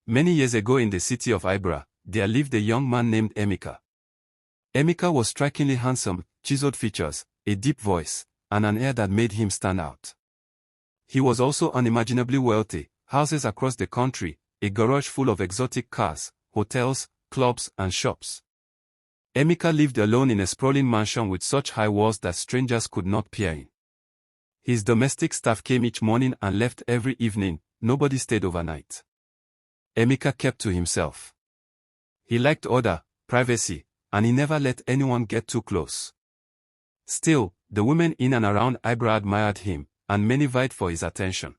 Many years ago in the city of Ibra, there lived a young man named Emeka. Emeka was strikingly handsome, chiseled features, a deep voice, and an air that made him stand out. He was also unimaginably wealthy, houses across the country, a garage full of exotic cars, hotels, clubs, and shops. Emeka lived alone in a sprawling mansion with such high walls that strangers could not peer in. His domestic staff came each morning and left every evening, nobody stayed overnight. Emeka kept to himself. He liked order, privacy, and he never let anyone get too close. Still, the women in and around Ibra admired him, and many vied for his attention.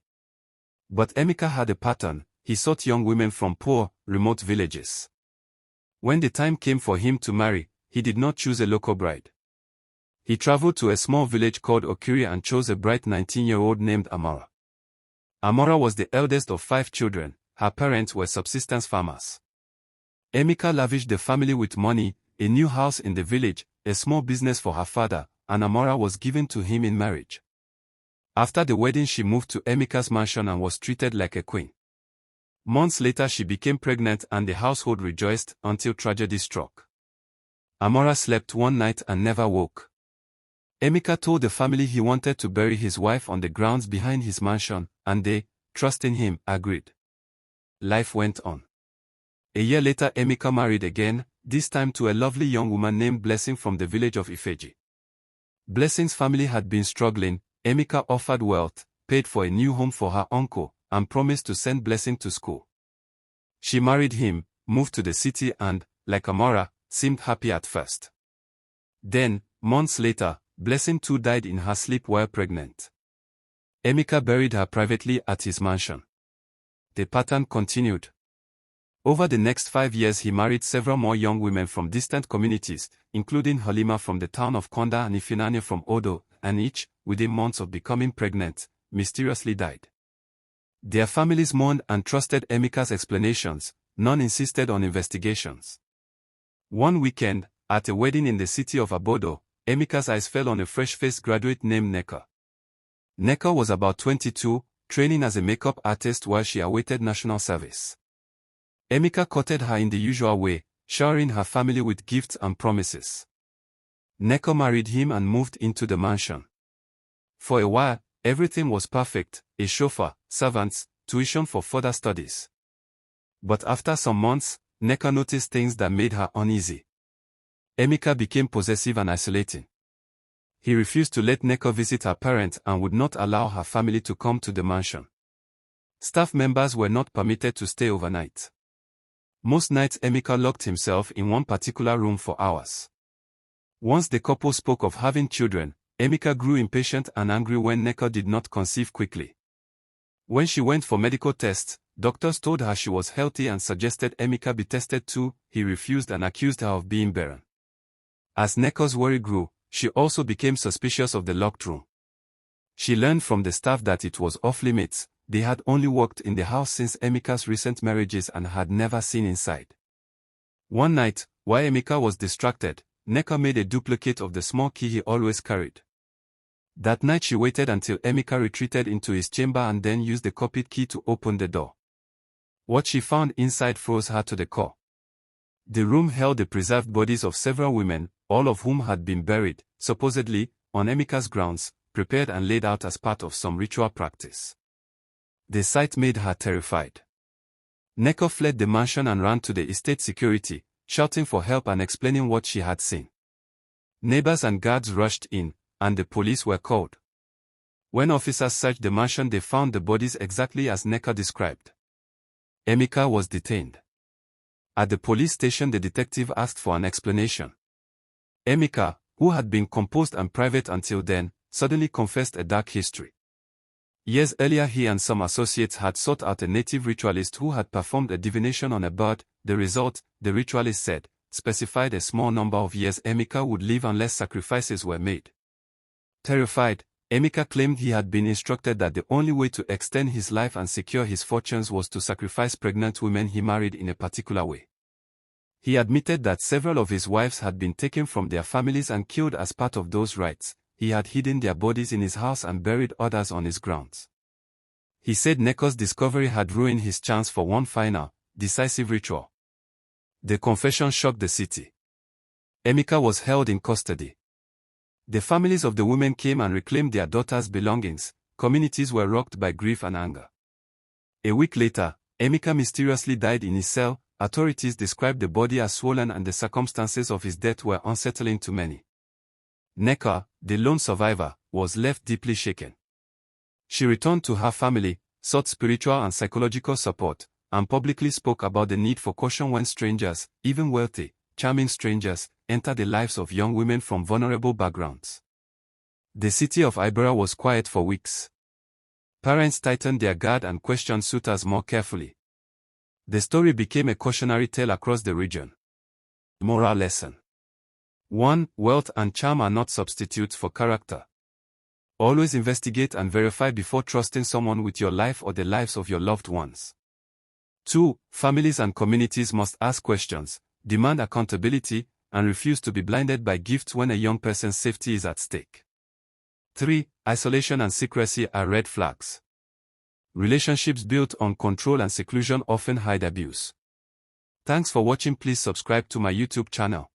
But Emeka had a pattern. He sought young women from poor, remote villages. When the time came for him to marry, he did not choose a local bride. He traveled to a small village called Okiri and chose a bright 19-year-old named Amora. Amora was the eldest of 5 children. Her parents were subsistence farmers. Emeka lavished the family with money, a new house in the village, a small business for her father, and Amora was given to him in marriage. After the wedding, she moved to Emeka's mansion and was treated like a queen. Months later she became pregnant and the household rejoiced until tragedy struck. Amora slept one night and never woke. Emeka told the family he wanted to bury his wife on the grounds behind his mansion, and they, trusting him, agreed. Life went on. A year later Emeka married again, this time to a lovely young woman named Blessing from the village of Ifeji. Blessing's family had been struggling. Emeka offered wealth, paid for a new home for her uncle, and promised to send Blessing to school. She married him, moved to the city and, like Amora, seemed happy at first. Then, months later, Blessing too died in her sleep while pregnant. Emeka buried her privately at his mansion. The pattern continued. Over the next 5 years he married several more young women from distant communities, including Halima from the town of Konda and Ifinanya from Odo, and each, within months of becoming pregnant, mysteriously died. Their families mourned and trusted Emeka's explanations. None insisted on investigations. One weekend, at a wedding in the city of Abodo, Emeka's eyes fell on a fresh-faced graduate named Nneka. Nneka was about 22, training as a makeup artist while she awaited national service. Emeka courted her in the usual way, showering her family with gifts and promises. Nneka married him and moved into the mansion. For a while, everything was perfect, a chauffeur, servants, tuition for further studies. But after some months, Nneka noticed things that made her uneasy. Emeka became possessive and isolating. He refused to let Nneka visit her parents and would not allow her family to come to the mansion. Staff members were not permitted to stay overnight. Most nights Emeka locked himself in one particular room for hours. Once the couple spoke of having children, Emeka grew impatient and angry when Nneka did not conceive quickly. When she went for medical tests, doctors told her she was healthy and suggested Emeka be tested too. He refused and accused her of being barren. As Nneka's worry grew, she also became suspicious of the locked room. She learned from the staff that it was off-limits. They had only worked in the house since Emeka's recent marriages and had never seen inside. One night, while Emeka was distracted, Nneka made a duplicate of the small key he always carried. That night she waited until Emeka retreated into his chamber and then used the copied key to open the door. What she found inside froze her to the core. The room held the preserved bodies of several women, all of whom had been buried, supposedly, on Emeka's grounds, prepared and laid out as part of some ritual practice. The sight made her terrified. Nneka fled the mansion and ran to the estate security, shouting for help and explaining what she had seen. Neighbors and guards rushed in, and the police were called. When officers searched the mansion they found the bodies exactly as Nneka described. Emeka was detained. At the police station the detective asked for an explanation. Emeka, who had been composed and private until then, suddenly confessed a dark history. Years earlier he and some associates had sought out a native ritualist who had performed a divination on a bird. The result, the ritualist said, specified a small number of years Emeka would live unless sacrifices were made. Terrified, Emeka claimed he had been instructed that the only way to extend his life and secure his fortunes was to sacrifice pregnant women he married in a particular way. He admitted that several of his wives had been taken from their families and killed as part of those rites. He had hidden their bodies in his house and buried others on his grounds. He said Nneka's discovery had ruined his chance for one final, decisive ritual. The confession shocked the city. Emeka was held in custody. The families of the women came and reclaimed their daughters' belongings. Communities were rocked by grief and anger. A week later, Emeka mysteriously died in his cell. Authorities described the body as swollen and the circumstances of his death were unsettling to many. Nneka, the lone survivor, was left deeply shaken. She returned to her family, sought spiritual and psychological support, and publicly spoke about the need for caution when strangers, even wealthy, charming strangers, enter the lives of young women from vulnerable backgrounds. The city of Ibera was quiet for weeks. Parents tightened their guard and questioned suitors more carefully. The story became a cautionary tale across the region. Moral lesson. 1. Wealth and charm are not substitutes for character. Always investigate and verify before trusting someone with your life or the lives of your loved ones. 2. Families and communities must ask questions, demand accountability, and refuse to be blinded by gifts when a young person's safety is at stake. 3. Isolation and secrecy are red flags. Relationships built on control and seclusion often hide abuse. Thanks for watching. Please subscribe to my YouTube channel.